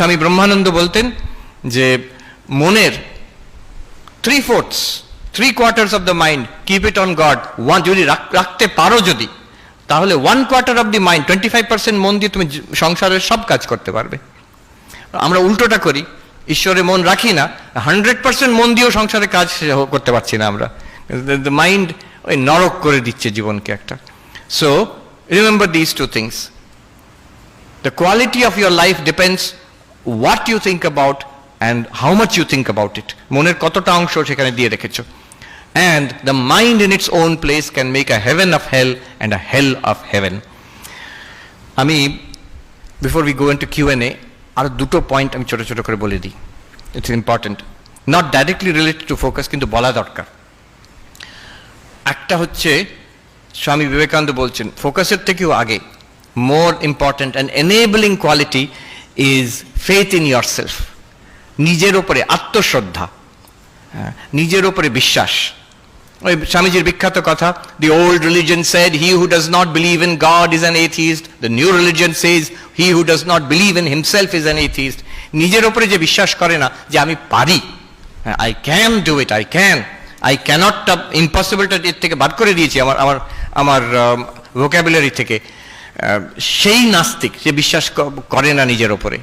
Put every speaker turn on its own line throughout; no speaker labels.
স্বামী ব্রহ্মানন্দ বলতেন যে মনের 3/4 of the mind keep it on god, যদি রাখতে পারো যদি, তাহলে 1/4 অফ দি মাইন্ড 25% মন দিয়ে তুমি সংসারের সব কাজ করতে পারবে। আমরা উল্টোটা করি, ঈশ্বরে মন রাখি না, 100% মন দিয়েও সংসারে কাজ করতে পারছি না আমরা। মাইন্ড ওই নরক করে দিচ্ছে জীবনকে একটা। So remember this two things, the quality of your life depends what you think about and how much you think about it. মনের কতটা অংশ সেখানে দিয়ে রেখেছো। And the mind in its own place can make a heaven of hell and a hell of heaven. আমি before we go into Q&A আর দুটো point আমি ছোট ছোট করে বলে দিই। It's important, not directly related to focus, কিন্তু বলা দরকার। একটা হচ্ছে স্বামী বিবেকানন্দ বলছেন ফোকাসের থেকেও আগে more important and enabling quality is faith in yourself. নিজের ওপরে আত্মশ্রদ্ধা, নিজের ওপরে বিশ্বাস। ওই স্বামীজির বিখ্যাত কথা, the old religion said he who does not believe in God is an atheist, the new religion says he who does not believe in himself is an atheist. নিজের ওপরে যে বিশ্বাস করে না যে আমি পারি, I can do it, I cannot, impossibleটা এর থেকে বাদ করে দিয়েছি আমার ভোকাবুলারি থেকে, সেই নাস্তিক, যে বিশ্বাস করে না নিজের ওপরে,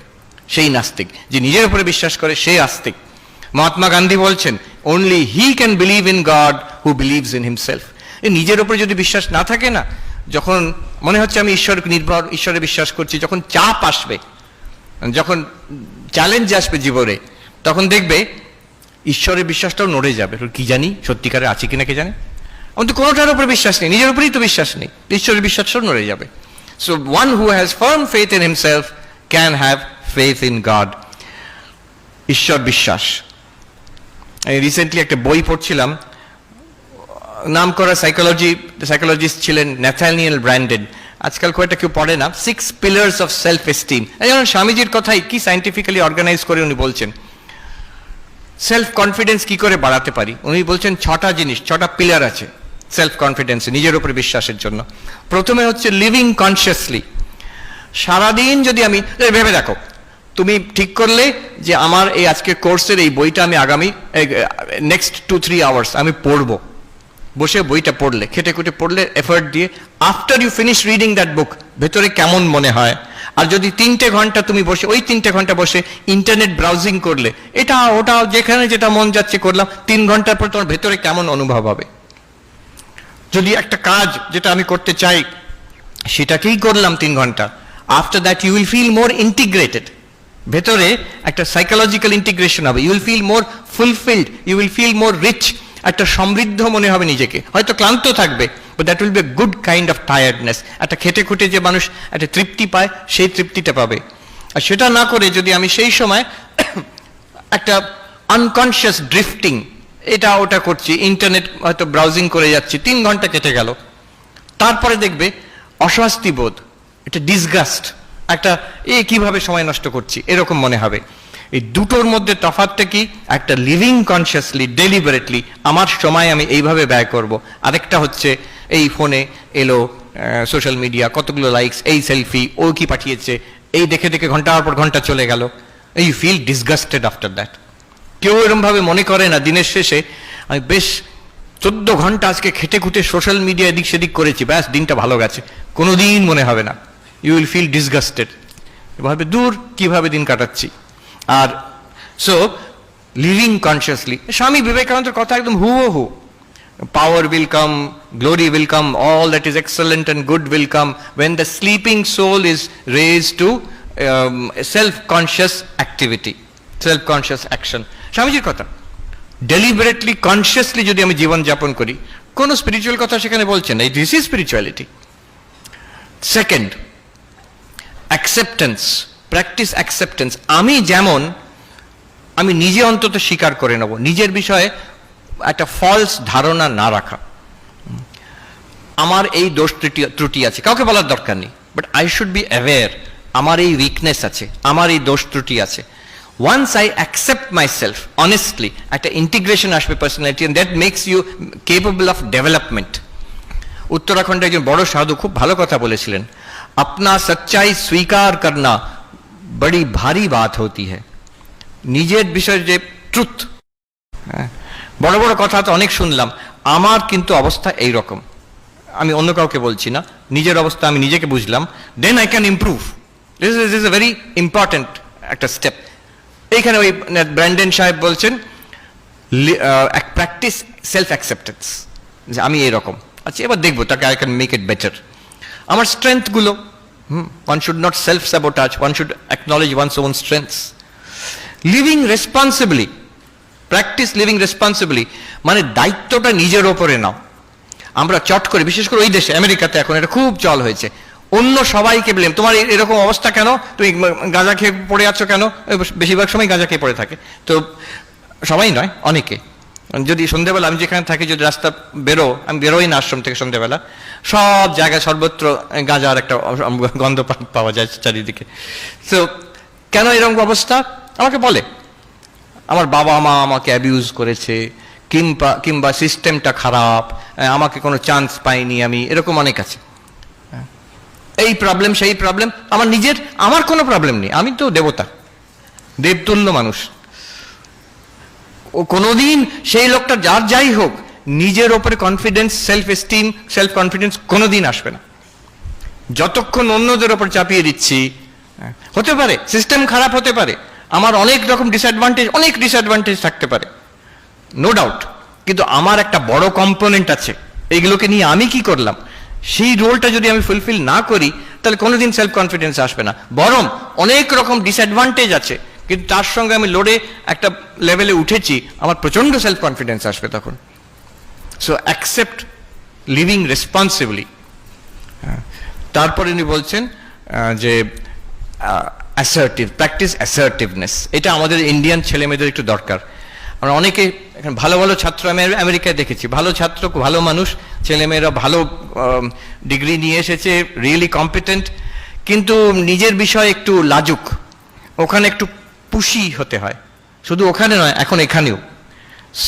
সেই নাস্তিক। যে নিজের উপরে বিশ্বাস করে সেই আস্তিক। মহাত্মা গান্ধী বলছেন only he can believe in God who believes in himself. নিজের উপরে যদি বিশ্বাস না থাকে না, যখন মনে হচ্ছে আমি ঈশ্বরে বিশ্বাস করছি, যখন চাপ আসবে, যখন চ্যালেঞ্জ আসবে জীবনে, তখন দেখবে ঈশ্বরের বিশ্বাসটাও নড়ে যাবে। কি জানি সত্যিকারে আছে কিনা কে জানে, আমার তো কোনোটার উপরে বিশ্বাস নেই, নিজের উপরেই তো বিশ্বাস নেই, ঈশ্বরের বিশ্বাসটাও নড়ে যাবে। So one who has firm faith in himself can have faith in God. ঈশ্বর বিশ্বাস। আমি রিসেন্টলি একটা বই পড়ছিলাম, নাম করা সাইকোলজিস্ট ছিলেন ন্যাথানিয়েল ব্র্যান্ডেন, আজকাল খুব একটা কেউ পড়ে না, 6 pillars of self esteem। যেমন স্বামীজির কথাই কি সায়েন্টিফিক্যালি অর্গানাইজ করে উনি বলছেন সেলফ কনফিডেন্স কি করে বাড়াতে পারি। উনি বলছেন 6টা জিনিস, 6টা পিলার আছে সেলফ কনফিডেন্স, নিজের উপরে বিশ্বাসের জন্য। প্রথমে হচ্ছে লিভিং কনসিয়াসলি। সারাদিন যদি আমি ভেবে দেখো, তুমি ঠিক করলে যে আমার এই আজকের কোর্সের এই বইটা আমি আগামী নেক্সট 2-3 আওয়ার্স আমি পড়বো, বসে বইটা পড়লে, খেটে খুটে পড়লে, এফোর্ট দিয়ে, after you finish reading that book ভেতরে কেমন মনে হয়। আর যদি 3টে ঘন্টা তুমি বসে, ওই 3টে ঘন্টা বসে ইন্টারনেট ব্রাউজিং করলে, এটা ওটা যেখানে যেটা মন যাচ্ছে করলাম, 3 ঘন্টার পর তোমার ভেতরে কেমন অনুভব হবে। যদি একটা কাজ যেটা আমি করতে চাই সেটাকেই করলাম 3 ঘন্টা, after that you will feel more integrated, ভেতরে একটা সাইকোলজিক্যাল ইন্টিগ্রেশন হবে, you will feel more fulfilled, you will feel more rich, একটা সমৃদ্ধ মনে হবে নিজেকে। হয়তো ক্লান্ত থাকবে, but that will be a good kind of tiredness. একটা খেটে খুঁটে যে মানুষ একটা তৃপ্তি পায়, সেই তৃপ্তিটা পাবে। আর সেটা না করে যদি আমি সেই সময় একটা আনকনসিয়াস ড্রিফটিং, এটা ওটা করছি, ইন্টারনেট হয়তো ব্রাউজিং করে যাচ্ছি, 3 ঘন্টা কেটে গেল, তারপরে দেখবে অস্বস্তি বোধ, একটা ডিসগাস্ট, একটা কিভাবে সময় নষ্ট করছি এরকম মনে হবে। এই দুটোর মধ্যে তফাৎটা কি? একটা লিভিং কনসিয়াসলি, ডেলিবারেটলি আমার সময় আমি এইভাবে ব্যয় করব, আরেকটা হচ্ছে এই ফোনে এলো সোশ্যাল মিডিয়া, কতগুলো লাইকস, এই সেলফি, ও কি পাঠিয়েছে, এই দেখে দেখে ঘন্টার পর ঘন্টা চলে গেল, you feel disgusted after that. কেউ এরকম ভাবে মনে করে না দিনের শেষে আমি বেশ 14 ঘন্টা আজকে খেটে খুঁটে সোশ্যাল মিডিয়া এদিক সেদিক করেছি, ব্যাস দিনটা ভালো গেছে, কোনোদিন মনে হবে না। ইউ উইল ফিল ডিসগাস্টেড, ভাবে দূর কিভাবে দিন কাটাচ্ছি। আর সো লিভিং কনসিয়াসলি, স্বামী বিবেকানন্দের কথা একদম হুবহু, power will come, glory will come, all that is excellent and good will come when the sleeping soul is raised to self-conscious activity, self-conscious action. স্বামীজির কথা, ডেলিবারেটলি কনসিয়াসলি যদি আমি জীবন যাপন করি, কোনো স্পিরিচুয়াল কথা সেখানে বলছেন না, this is spirituality. Second, acceptance, practice acceptance. আমি যেমন, আমি নিজে অন্তত স্বীকার করে নেব, নিজের বিষয়ে একটা ফলস ধারণা না রাখা। আমার এই দোষ ত্রুটি আছে, কাউকে বলার দরকার নেই, but I should be aware আমার এই উইকনেস আছে, আমার এই দোষ ত্রুটি আছে। Once I accept myself honestly, একটা ইন্টিগ্রেশন আসবে personality, and that makes you capable of development. উত্তরাখণ্ডে একজন বড় সাধু খুব ভালো কথা বলেছিলেন, আপনা সচ্চাই স্বীকার করনা बड़ी भारी बात होती है। নিজের বিষয়ে যে ট্রুথ, বড় বড় কথা তো অনেক শুনলাম, আমার কিন্তু অবস্থা এই রকম, আমি অন্য কাউকে বলছি না, নিজের অবস্থা আমি নিজেকে বুঝলাম, then I can improve. This is a very important একটা স্টেপ। এইখানে ওই ব্র্যান্ডন সাহেব বলছেন প্র্যাকটিস সেলফ অ্যাকসেপ্টেন্স, যে আমি এইরকম, আচ্ছা এবার দেখবো তাকে I can make it better. আমার স্ট্রেংথগুলো, one should not self sabotage, one should acknowledge one's own strengths. Living responsibly, practice living responsibly, মানে দায়িত্বটা নিজের ওপরে নাও। আমরা চট করে, বিশেষ করে ওই দেশে আমেরিকাতে এখন এটা খুব চল হয়েছে, অন্য সবাইকে ব্লেম, তোমার এরকম অবস্থা কেন, তুমি গাঁজা খেয়ে পড়ে আছো কেন, বেশিরভাগ সময় গাঁজা খেয়ে পড়ে থাকে। তো সবাই নয়, অনেকে। যদি সন্ধ্যেবেলা আমি যেখানে থাকি, যদি রাস্তা আমি বেরোই না আশ্রম থেকে সন্ধ্যেবেলা, সব জায়গায় সর্বত্র গাঁজার একটা গন্ধ পাওয়া যায় চারিদিকে। তো কেন এরকম অবস্থা, আমাকে বলে আমার বাবা মা আমাকে অ্যাবিউজ করেছে, কিংবা সিস্টেমটা খারাপ, আমাকে কোনো চান্স পাইনি আমি, এরকম অনেক আছে। এই প্রবলেম সেই প্রবলেম, আমার কোনো প্রবলেম নেই, আমি তো দেবতা, দেবতুল্য মানুষ। ও কোনোদিন সেই লোকটা যার যাই হোক, নিজের ওপরে confidence, self esteem, self confidence কোনোদিন আসবে না যতক্ষণ অন্যদের ওপর চাপিয়ে দিচ্ছি। হতে পারে সিস্টেম খারাপ হতে পারে, আমার অনেক রকম ডিসঅ্যাডভান্টেজ থাকতে পারে, নো ডাউট, কিন্তু আমার একটা বড় কম্পোনেন্ট আছে, এইগুলোকে নিয়ে আমি কি করলাম, সেই রোলটা যদি আমি ফুলফিল না করি, তাহলে কোনোদিন সেলফ কনফিডেন্স আসবে না। বরং অনেক রকম ডিসঅ্যাডভান্টেজ আছে, কিন্তু তার সঙ্গে আমি লড়ে একটা লেভেলে উঠেছি, আমার প্রচন্ড সেলফ কনফিডেন্স আসবে তখন। So accept living responsibly. তারপরে উনি বলছেন যে অ্যাসার্টিভ, প্র্যাকটিস অ্যাসার্টিভনেস। এটা আমাদের ইন্ডিয়ান ছেলে মেয়েদের একটু দরকার। আমরা অনেকে ভালো ভালো ছাত্র আমি আমেরিকায় দেখেছি, ভালো ছাত্র, ভালো মানুষ, ছেলেমেয়েরা ভালো ডিগ্রি নিয়ে এসেছে, রিয়েলি কম্পিটেন্ট, কিন্তু নিজের বিষয়ে একটু লাজুক, ওখানে একটু পুশি হতে হয়, শুধু ওখানে নয়, এখন এখানেও।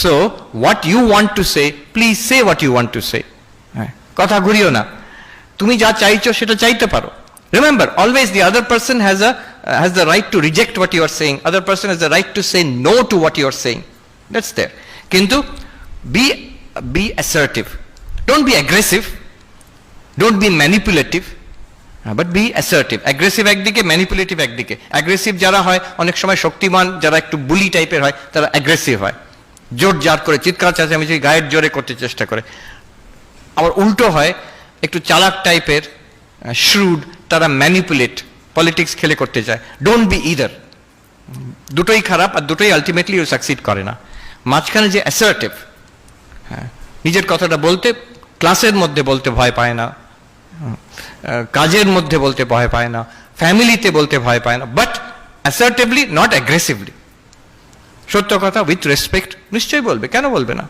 So what you want to say, please say what you want to say. হ্যাঁ, কথা ঘুরিও না, তুমি যা চাইছো সেটা চাইতে পারো। Remember, always the other person has the right to reject what you are saying. Other person has the right to say no to what you are saying. That's there. Kintu be assertive. Don't be aggressive. Don't be manipulative. But be assertive. Aggressive একদিকে, manipulative একদিকে। Aggressive যারা হয় অনেক সময় শক্তিমান, যারা একটু বুলি টাইপের হয়, তারা aggressive হয়, জোর জার করে চিৎকার চেঁচামেচি গায়ের জোরে করতে চেষ্টা করে। আবার উল্টো হয়, একটু চালাক টাইপের, শ্রুড, তারা ম্যানিপুলেট, পলিটিক্স খেলে করতে চায়। ডোন্ট বি ইদার, দুটোই খারাপ, আর দুটোই আলটিমেটলি ও সাকসিড করে না। মাঝখানে যে অ্যাসার্টিভ, হ্যাঁ, নিজের কথাটা বলতে, ক্লাসের মধ্যে বলতে ভয় পায় না, কাজের মধ্যে বলতে ভয় পায় না, ফ্যামিলিতে বলতে ভয় পায় না, বাট অ্যাসার্টিভলি, নট অ্যাগ্রেসিভলি। সত্য কথা উইথ রেসপেক্ট নিশ্চয়ই বলবে, কেন বলবে না?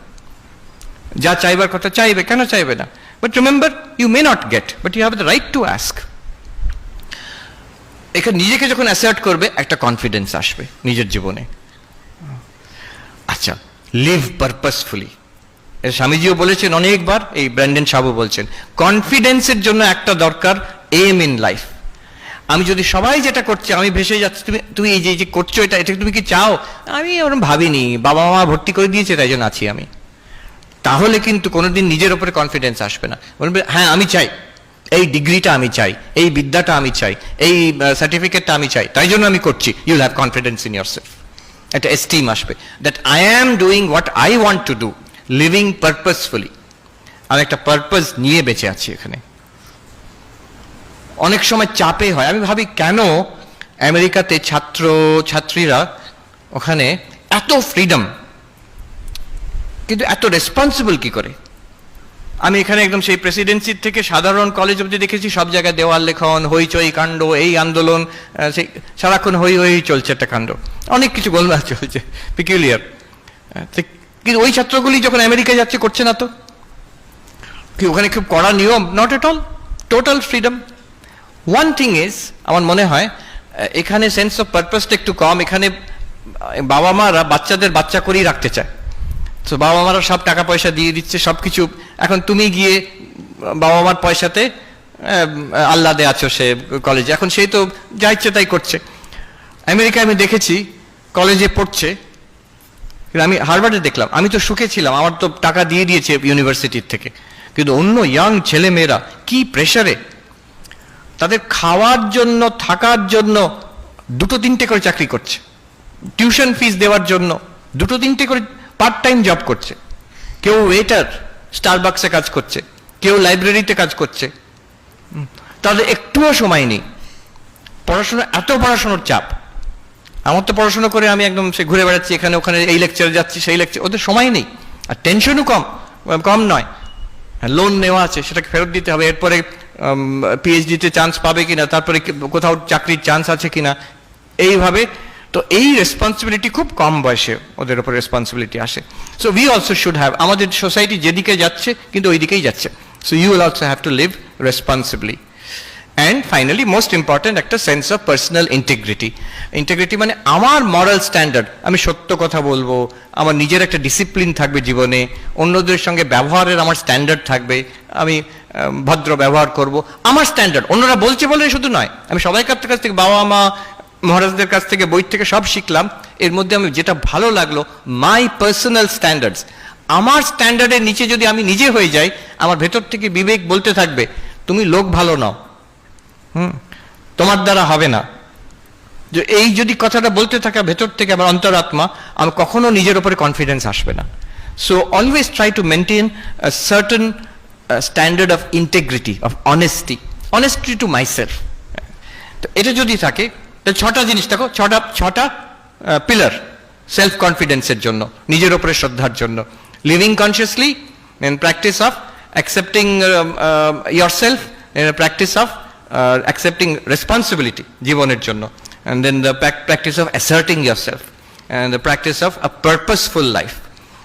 যা চাইবার কথা চাইবে, কেন চাইবে না? But remember, you may not get, but you have the right to ask. এখানে নিজেকে যখন অ্যাসার্ট করবে, একটা কনফিডেন্স আসবে নিজের জীবনে। আচ্ছা, লিভ পারপাসফুলি। স্বামীজিও বলেছেন অনেকবার, এই ব্র্যান্ডন সাবু বলছেন, কনফিডেন্সের জন্য একটা দরকার এম ইন লাইফ। আমি যদি সবাই যেটা করছে আমি ভেসে যাচ্ছি, তুমি এই যে করছো, এটা তুমি কি চাও? আমি ওরকম ভাবিনি, বাবা মা ভর্তি করে দিয়েছে তাই জন্য আছি আমি। তাহলে কিন্তু কোনোদিন নিজের উপরে কনফিডেন্স আসবে না। বলবে হ্যাঁ আমি চাই, এই ডিগ্রিটা আমি চাই, এই বিদ্যাটা আমি চাই, এই সার্টিফিকেটটা আমি চাই, তাই জন্য আমি করছি। You'll have confidence in yourself, একটা এস্টিম আসবে, that I am doing what I want to do, living purposefully. আমি একটা পারপাস নিয়ে বেঁচে আছি এখানে। অনেক সময় চাপে হয়, আমি ভাবি কেন আমেরিকাতে ছাত্র ছাত্রীরা ওখানে এত ফ্রিডম, কিন্তু এত রেসপন্সিবল কি করে? আমি এখানে একদম সেই প্রেসিডেন্সির থেকে সাধারণ কলেজ অবধি দেখেছি, সব জায়গায় দেওয়াল লেখন, হইচই কাণ্ড, এই আন্দোলন, সেই সারাক্ষণ হই হই চলছে একটা কাণ্ড, অনেক কিছু গোলমাল চলছে, পিকুলিয়ার। কিন্তু ওই ছাত্রগুলি যখন আমেরিকায় যাচ্ছে, করছে না তো কি? ওখানে খুব কড়া নিয়ম? Not at all, total freedom. One thing is, আমার মনে হয় এখানে সেন্স অফ পারপাসটা একটু কম। এখানে বাবা মারা বাচ্চাদের বাচ্চা করেই রাখতে চায়, তো বাবা মারা সব টাকা পয়সা দিয়ে দিচ্ছে, সব কিছু। এখন তুমি গিয়ে বাবা মার পয়সাতে আহ্লাদে আছো সে কলেজে, এখন সেই তো যা ইচ্ছে তাই করছে। আমেরিকায় আমি দেখেছি কলেজে পড়ছে, আমি হার্ভার্ডে দেখলাম, আমি তো সুখে ছিলাম, আমার তো টাকা দিয়ে দিয়েছে ইউনিভার্সিটির থেকে, কিন্তু অন্য ইয়াং ছেলে মেয়েরা কি প্রেসারে, তাদের খাওয়ার জন্য থাকার জন্য 2-3টে করে চাকরি করছে, টিউশন ফিস দেওয়ার জন্য 2-3টে করে পার্ট টাইম জব করছে, কেউ ওয়েটার স্টারবাক্সে কাজ করছে, কেউ লাইব্রেরিতে কাজ করছে, তাদের একটুও সময় নেই। পড়াশোনা, এত পড়াশোনার চাপ। আমার তো পড়াশোনা করে আমি একদম সে ঘুরে বেড়াচ্ছি এখানে ওখানে, এই লেকচারে যাচ্ছি সেই লেকচার, ওদের সময় নেই। আর টেনশনও কম নয়, লোন নেওয়া আছে সেটাকে ফেরত দিতে হবে, এরপরে পিএইচডিতে চান্স পাবে কিনা, তারপরে কোথাও চাকরির চান্স আছে কিনা, এইভাবে। তো এই রেসপন্সিবিলিটি খুব কম বয়সে ওদের উপর রেসপন্সিবিলিটি আসে। So we also should have, আমাদের সোসাইটি যেদিকে যাচ্ছে কিন্তু ওই দিকেই যাচ্ছে, so you will also have to live responsibly. And finally most important, একটা sense of personal integrity. Integrity মানে আমার মরাল স্ট্যান্ডার্ড, আমি সত্য কথা বলবো, আমার নিজের একটা ডিসিপ্লিন থাকবে জীবনে, অন্যদের সঙ্গে ব্যবহারের আমার স্ট্যান্ডার্ড থাকবে, আমি ভদ্র ব্যবহার করব, আমার স্ট্যান্ডার্ড। অন্যরা বলছে বলে শুধু নয়, আমি সবাইকার কাছ থেকে, বাবা মা মহারাজদের কাছ থেকে, বই থেকে সব শিখলাম, এর মধ্যে আমি যেটা ভালো লাগলো, মাই পার্সোনাল স্ট্যান্ডার্ডস। আমার স্ট্যান্ডার্ডের নিচে যদি আমি নিজে হয়ে যাই, আমার ভেতর থেকে বিবেক বলতে থাকবে তুমি লোক ভালো নাও, তোমার দ্বারা হবে না। যে এই যদি কথাটা বলতে থাকে ভেতর থেকে আমার অন্তরাত্মা, আমার কখনো নিজের উপরে কনফিডেন্স আসবে না। So always try to maintain a certain standard of integrity, of honesty to myself. তো এটা যদি থাকে, 6টা জিনিস দেখো, 6টা পিলার সেলফ কনফিডেন্সের জন্য, নিজের উপরে শ্রদ্ধার জন্য। Living consciously, practice of accepting yourself, practice of accepting responsibility জীবনের জন্য, and then the practice of asserting yourself, and the practice of a purposeful life,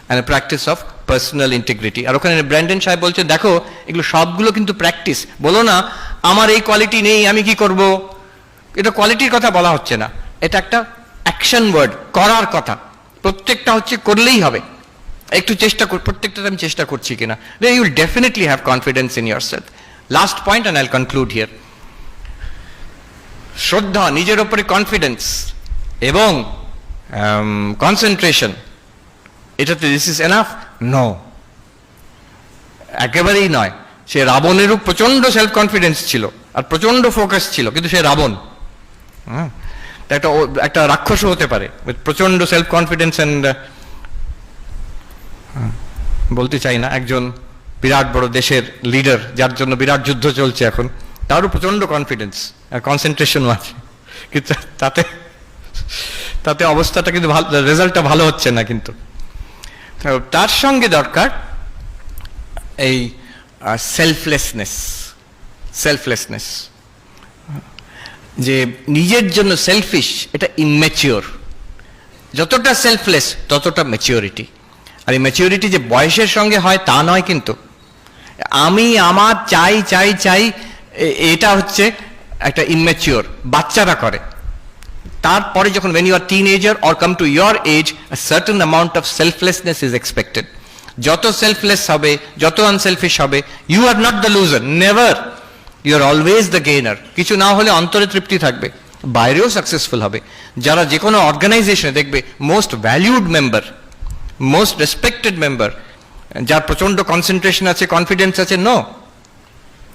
and a practice of personal integrity. আর ওখানে Brandon সাহেব বলছে, দেখো এগুলো সবগুলো কিন্তু practice. বলো না আমার এই কোয়ালিটি নেই, আমি কি করব, এটা কোয়ালিটির কথা বলা হচ্ছে না, এটা একটা অ্যাকশন ওয়ার্ড, করার কথা। প্রত্যেকটা হচ্ছে করলেই হবে, একটু চেষ্টা কর, প্রত্যেকটা আমি চেষ্টা করছি কিনা, then you will definitely have confidence in yourself. Last point and I'll conclude here. শ্রদ্ধা, নিজের উপরে কনফিডেন্স এবং কনসেন্ট্রেশন, এটাতে দিস ইজ এনাফ? নো, একেবারেই নয়। সে রাবণেরও প্রচন্ড সেলফ কনফিডেন্স ছিল আর প্রচন্ড ফোকাস ছিল, কিন্তু সে রাবণ, একটা রাক্ষসও হতে পারে প্রচন্ড সেলফ কনফিডেন্স অ্যান্ড, বলতে চাই না, একজন বিরাট বড় দেশের লিডার যার জন্য বিরাট যুদ্ধ চলছে এখন, তারও প্রচন্ড কনফিডেন্স আর কনসেন্ট্রেশনও আছে, কিন্তু তাতে অবস্থাটা কিন্তু ভালো, রেজাল্টটা ভালো হচ্ছে না। কিন্তু তার সঙ্গে দরকার এই সেলফলেসনেস, যে নিজের জন্য সেলফিশ, এটা ইম্যাচিওর। যতটা সেলফলেস ততটা ম্যাচিওরিটি। আর এই ম্যাচিওরিটি যে বয়সের সঙ্গে হয় তা নয়, কিন্তু আমি আমার চাই চাই চাই, এটা হচ্ছে একটা ইম্যাচিওর, বাচ্চারা করে। তারপরে যখন when you are teenager or come to your age, a certain amount of selflessness is expected. যত সেলফলেস হবে, যত আনসেলফিশ হবে, you are not the loser, never, you are always the gainer. কিছু না হলে অন্তরে তৃপ্তি থাকবে, বাইরেও সাকসেসফুল হবে। যারা যে কোনো অর্গানাইজেশনে দেখবে most valued member, most respected member, যার প্রচন্ড কনসেন্ট্রেশন আছে, কনফিডেন্স আছে, নো,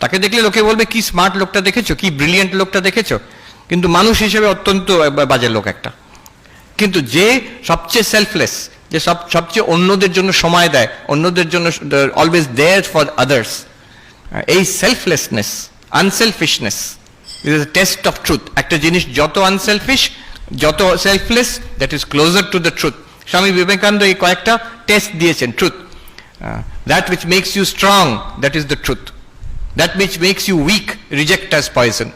তাকে দেখলে লোকে বলবে কি স্মার্ট লোকটা দেখেছো, কি ব্রিলিয়েন্ট লোকটা দেখেছো, কিন্তু মানুষ হিসেবে অত্যন্ত বাজে লোক একটা। কিন্তু যে সবচেয়ে সেলফলেস, যে সবচেয়ে অন্যদের জন্য সময় দেয়, অন্যদের জন্য অলওয়েজ দেয়ার ফর আদার্স, এই selflessness, unselfishness is a test of truth. একটা জিনিস যত আনসেলফিশ, যত selfless, that is closer to the truth. Swami Vivekananda এই কয়েকটা টেস্ট দিয়েছেন truth. That which makes you strong, that is the truth. That which makes you weak, reject as poison.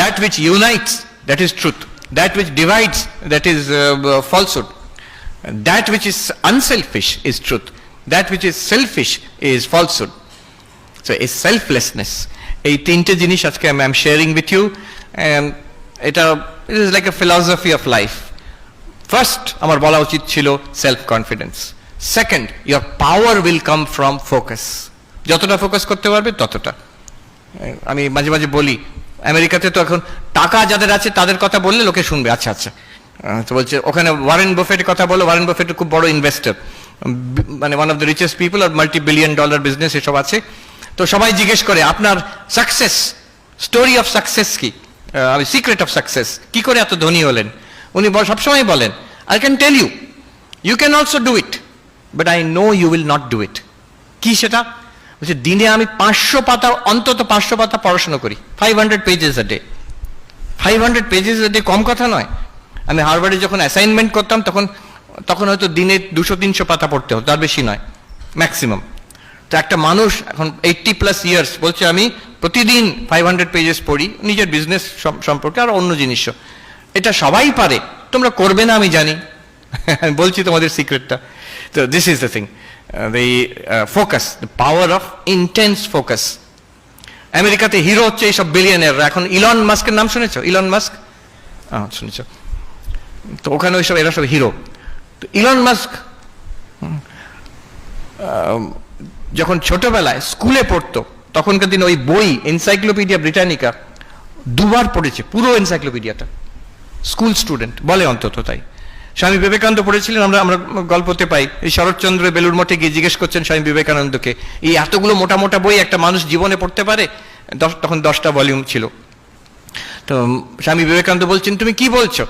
That which unites, that is truth. That which divides, that is falsehood. That which is unselfish is truth. That which is selfish is falsehood. So a selflessness, এই তিনটে জিনিস আজকে I am sharing with you, and it is like a philosophy of life. First, আমার বলা উচিত ছিল self confidence. Second, your power will come from focus. যতটা focus করতে পারবে ততটা। আমি মাঝে মাঝে বলি, আমেরিকাতে তো এখন টাকা যাদের আছে তাদের কথা বললে লোকে শুনবে, আচ্ছা আচ্ছা। তো বলছে ওখানে ওয়ারেন বাফেটের কথা বলো, ওয়ারেন বাফেট খুব বড় ইনভেস্টর, মানে one of the richest people, আর $multi-billion বিজনেস এসব আছে। তো সবাই জিজ্ঞেস করে আপনার সাকসেস, স্টোরি অফ সাকসেস কি, সিক্রেট অফ সাকসেস, কি করে এত ধনী হলেন? উনি সবসময় বলেন, I can tell you, you can also do it, but I know you will not do it. কি সেটা? বলছে দিনে আমি 500 পাতা, অন্তত 500 পাতা পড়াশোনা করি, 500 pages a day. 500 pages a day কম কথা নয়। আমি হার্ভার্ডে যখন অ্যাসাইনমেন্ট করতাম তখন হয়তো দিনে 200-300 পাতা পড়তে হতো, তার বেশি নয় ম্যাক্সিমাম। তো একটা মানুষ এখন 80+ ইয়ার্স বলছে আমি প্রতিদিন 500 পেজেস পড়ি, নিজের বিজনেস সম্পর্কে আর অন্য জিনিসও। এটা সবাই পারে, তোমরা করবে না আমি জানি, বলছি তোমাদের সিক্রেটটা। তো this is the thing, the focus, the power of intense focus. আমেরিকাতে হিরো হচ্ছে এইসব বিলিয়নিয়াররা। এখন ইলন মাস্কের নাম শুনেছো? ইলন মাস্ক শুনেছো? তো ওখানে ওইসব এরা সব হিরো। তো ইলন মাস্ক যখন ছোটবেলায় স্কুলে পড়তো তখনকার দিন ওই বই এনসাইক্লোপিডিয়া ব্রিটানিকা 2বার পড়েছে, পুরো এনসাইক্লোপিডিয়াটা। স্কুল স্টুডেন্ট বলে অন্তত তাই। স্বামী বিবেকানন্দ পড়েছিলেন, আমরা গল্পতে পাই। এই শরৎচন্দ্র বেলুর মঠে গিয়ে জিজ্ঞেস করছেন স্বামী বিবেকানন্দকে, এই এতগুলো মোটা মোটা বই একটা মানুষ জীবনে পড়তে পারে? তখন 10টা ভলিউম ছিল। তো স্বামী বিবেকানন্দ বলছেন তুমি কি বলছো,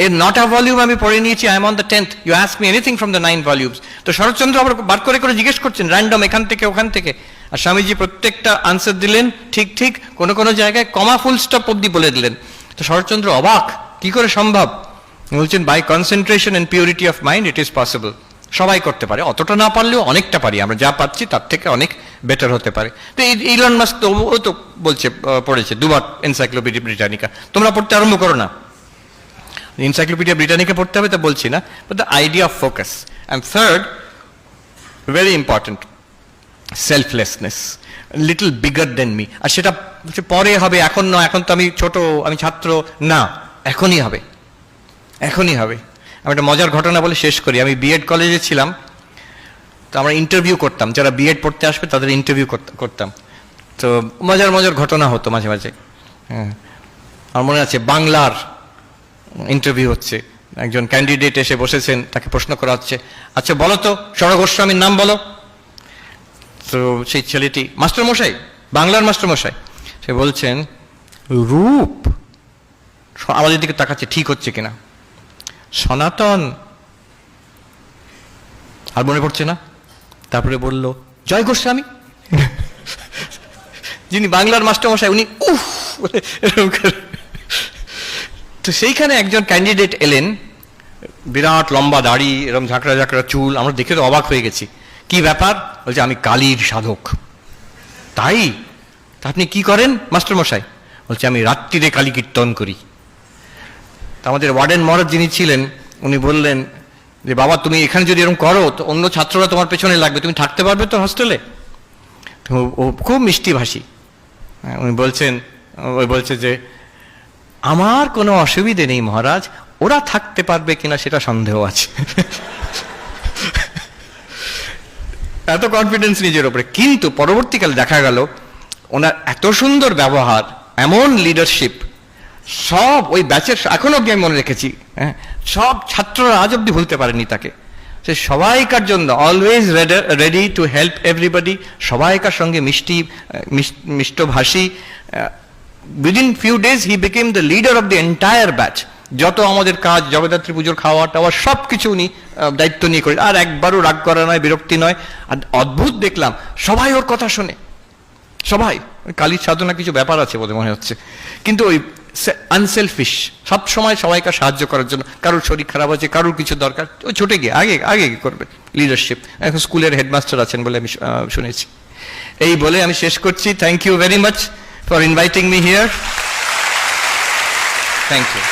এর 9টা ভলিউম আমি পড়ে নিয়েছি, I am on the 10th, you ask me anything from the 9 volumes. তো শরৎচন্দ্র আবার বার করে করে জিজ্ঞেস করছেন র্যান্ডম, এখান থেকে ওখান থেকে, আর স্বামীজি প্রত্যেকটা আনসার দিলেন ঠিক ঠিক, কোনো কোনো জায়গায় কমা ফুল স্টপ অব্দি বলে দিলেন। তো শরৎচন্দ্র অবাক, কি করে সম্ভব? বলছেন by concentration and purity of mind it is possible. সবাই করতে পারে, অতটা না পারলেও অনেকটা পারি আমরা, যা পাচ্ছি তার থেকে অনেক বেটার হতে পারে। তো ইলন মাস্ক তো ও তো বলছে পড়েছে 2বার এনসাইক্লোপিডিয়া ব্রিটানিকা। তোমরা পড়তে আরম্ভ করো না, এনসাইক্লোপিডিয়া ব্রিটানিকা পড়তে হবে তা বলছি না, but the idea of focus. And third, very important, selflessness, little bigger than me. আর সেটা পরে হবে, এখন নয়, এখন তো আমি ছোট, আমি ছাত্র না, এখনই হবে, এখনই হবে। আমি একটা মজার ঘটনা বলে শেষ করি। আমি বিএড কলেজে ছিলাম, তো আমরা ইন্টারভিউ করতাম, যারা বিএড পড়তে আসবে তাদের ইন্টারভিউ করতাম। তো মজার মজার ঘটনা হতো মাঝে মাঝে। হ্যাঁ, আমার মনে আছে বাংলার ইন্টারভিউ হচ্ছে, একজন ক্যান্ডিডেট এসে বসেছেন, তাকে প্রশ্ন করা হচ্ছে, আচ্ছা বলো তো সরলা গোস্বামীর নাম বলো। তো সেই ছেলেটি, মাস্টারমশাই, বাংলার মাস্টারমশাই, সে বলছেন রূপ। আমাদের দিকে তাকাচ্ছে ঠিক হচ্ছে কিনা, সনাতন, আর মনে পড়ছে না। তারপরে বলল জয় গোস্বামী, যিনি বাংলার মাস্টারমশাই, উনি উফ। তো সেইখানে একজন ক্যান্ডিডেট এলেন, বিরাট লম্বা দাড়ি, এরকম ঝাঁকড়া ঝাঁকড়া চুল, আমরা দেখে তো অবাক হয়ে গেছি। কি ব্যাপার? বলছে আমি কালীর সাধক। তাই? তা আপনি কি করেন মাস্টারমশাই? বলছে আমি রাত্রিরে কালী কীর্তন করি। তা আমাদের ওয়ার্ডেন মহারাজ যিনি ছিলেন উনি বললেন যে বাবা তুমি এখানে যদি এরকম করো তো অন্য ছাত্ররা তোমার পেছনে লাগবে, তুমি থাকতে পারবে তো হোস্টেলে? ও খুব মিষ্টি ভাষী, উনি বলছেন, ওই বলছে যে আমার কোনো অসুবিধে নেই মহারাজ, ওরা থাকতে পারবে কিনা সেটা সন্দেহ আছে। এত কনফিডেন্স নিজের ওপরে। কিন্তু পরবর্তীকালে দেখা গেল ওনার এত সুন্দর ব্যবহার, এমন লিডারশিপ, সব ওই ব্যাচের, এখনো অব্দি আমি মনে রেখেছি, হ্যাঁ, সব ছাত্ররা আজ অব্দি ভুলতে পারেনি তাকে। সে সবাইকার জন্য always ready to help everybody, সবাইকার সঙ্গে মিষ্টভাষী। Within few days he became the leader of the entire batch. যত আমাদের কাজ, জগদ্ধাত্রী পুজোর খাওয়া টাওয়া সব কিছু উনি দায়িত্ব নিয়ে করে, আর একবারও রাগ করা নয়, বিরক্তি নয়। আর অদ্ভুত দেখলাম সবাই ওর কথা শোনে, সবাই। কালীর সাধনা কিছু ব্যাপার আছে বলে মনে হচ্ছে, কিন্তু ওই আনসেলফিশ, সব সময় সবাইকে সাহায্য করার জন্য। কারোর শরীর খারাপ আছে, কারোর কিছু দরকার, ও ছুটে গিয়ে আগে আগে করবে লিডারশিপ। এখন স্কুলের হেডমাস্টার আছেন বলে আমি শুনেছি। এই বলে আমি শেষ করছি। Thank you very much for inviting me here. Thank you.